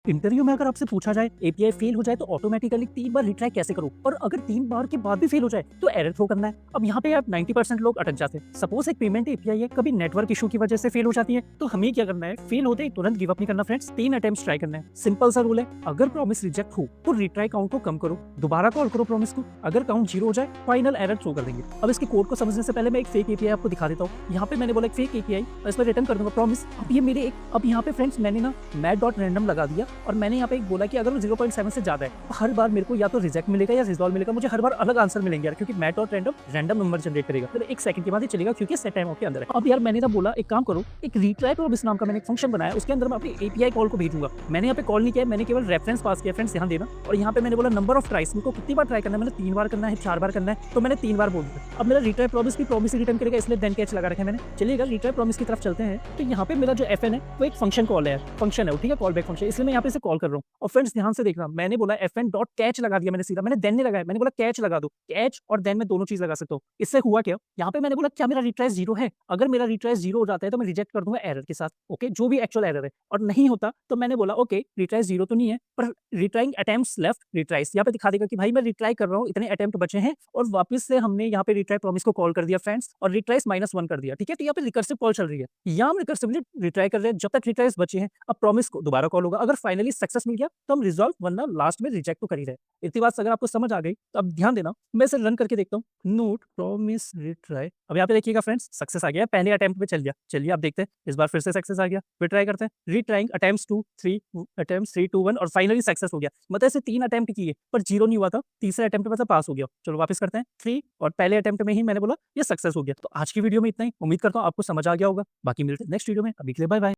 Interview में अगर आपसे पूछा जाए एपीआई फेल हो जाए तो ऑटोमेटिकली 3 बार रिट्राई कैसे करो, और अगर 3 बार के बाद भी फेल हो जाए तो एरर थ्रो करना है। अब यहाँ पे आप 90% लोग अटक जाते हैं। सपोज एक पेमेंट एपीआई है, कभी नेटवर्क इशू की वजह से फेल हो जाती है, तो हमें क्या करना है, फेल होते ही तुरंत गिव अप नहीं करना फ्रेंड्स, 3 अटेम्प्ट्स ट्राई करना है। सिंपल सा रूल है, अगर प्रॉमिस रिजेक्ट हो तो रिट्राई काउंट को कम करो, दोबारा कॉल करो प्रॉमिस को, अगर काउंट 0 हो जाए फाइनल एरर थ्रो कर देंगे। अब इसके कोड को समझने से पहले मैं एक फेक एपीआई आपको दिखा देता हूँ। यहाँ पे मैंने बोला एक फेक एपीआई, इसमें रिटर्न कर दूंगा प्रॉमिस। अब ये मेरे अब यहाँ पे फ्रेंड्स मैंने ना मैट.रैंडम लगा दिया, और मैंने यहाँ पे एक बोला कि अगर वो 0.7 से ज्यादा है तो हर बार मेरे को या तो रिजेक्ट मिलेगा या रिजॉल्व मिलेगा, मुझे हर बार अलग आंसर मिलेंगे यार, क्योंकि मैट.रैंडम रैंडम नंबर जनरेट करेगा, फिर 1 सेकंड के बाद ही चलेगा क्योंकि सेट टाइम के अंदर है। अब यार मैंने ना बोला एक काम करो, एक रिट्राई प्रॉमिस नाम का मैंने एक फंक्शन बनाया, उसके अंदर मैं अपनी एपीआई कॉल को भेजूंगा। मैंने यहाँ पे कॉल नहीं किया, मैंने केवल रेफरेंस पास किया फ्रेंड्स, ध्यान देना। और यहाँ पे मैंने बोला नंबर ऑफ ट्राइस, मुझको कितनी बार ट्राई करना है, मैंने 3 बार करना है, 4 बार करना है, तो मैंने 3 बार बोल दिया। अब मेरा रिट्राई प्रॉमिस भी प्रॉमिस रिटर्न करेगा, इसलिए देन कैच लगा रखा है मैंने। चलिएगा रिट्राई प्रॉमिस की तरफ चलते हैं। तो यहाँ पे मेरा जो एफएन है वो एक फंक्शन कॉल है, फंक्शन है ठीक है, कॉल बैक फंक्शन, इसलिए मैं यहाँ पे इसे कॉल कर रहा हूँ। और फ्रेंड्स ध्यान से देखना, मैंने बोला एफएन डॉट कैच लगा दिया, मैंने सीधा, मैंने देन नहीं लगाया, मैंने बोला कैच लगा दो, कैच और देन में दोनों चीज लगा सकता हूँ। इससे हुआ क्या, यहाँ पे मैंने बोला क्या मेरा रिट्राई 0 है, अगर मेरा रिट्राई 0 हो जाता है तो मैं रिजेक्ट कर दूंगा एरर के साथ, ओके, जो भी एक्चुअल एरर है, और नहीं होता तो मैंने बोला ओके रिट्राई 0 तो नहीं है, पर रिट्राइंग अटेम्प्ट्स लेफ्ट रिट्राइज, यहाँ पे दिखा देगा कि भाई मैं रिट्राई कर रहा हूँ, इतने अटेम्प्ट बचे हैं, और वापस से हमने यहाँ पे रिट्राई प्रॉमिस को कॉल कर दिया फ्रेंड्स, और रिट्राइज -1 कर दिया, ठीक है। तो यहाँ पे रिकर्सिव कॉल चल रही है, यहाँ हम रिकर्सिवली रिट्राई कर रहे हैं जब तक रिट्राइज बचे हैं। अब प्रॉमिस को दोबारा कॉल होगा, अगर फाइनली सक्सेस मिल गया तो हम रिजॉल्व, वरना लास्ट में रिजेक्ट तो कर ही रहे। इतनी बात अगर आपको समझ आ गई तो अब ध्यान देना, मैं इसे रन करके देखता हूँ। नोट प्रॉमिस रिट्राई, अब यहाँ पे देखिएगा फ्रेंड्स सक्सेस आ गया, पहले अटेम्प्ट में चल गया। चलिए आप देखते हैं, इस बार फिर से सक्सेस आ गया, फिर ट्राई करते हैं। रिट्राइंग अटेम्प्ट्स 2 3 अटेम्प्ट्स 3 2 1 और फाइनली सक्सेस हो गया। मतलब ऐसे 3 अटेम्प्ट किए पर 0 नहीं हुआ था, तीसरे अटेम्प्ट में तो पास हो गया। चलो वापस करते हैं 3, और पहले अटेम्प्ट में ही मैंने बोला ये सक्सेस हो गया। तो आज की वीडियो में इतना ही, उम्मीद करता हूँ आपको समझ आ गया होगा। बाकी मिलते हैं नेक्स्ट वीडियो में, अभी के लिए बाय बाय।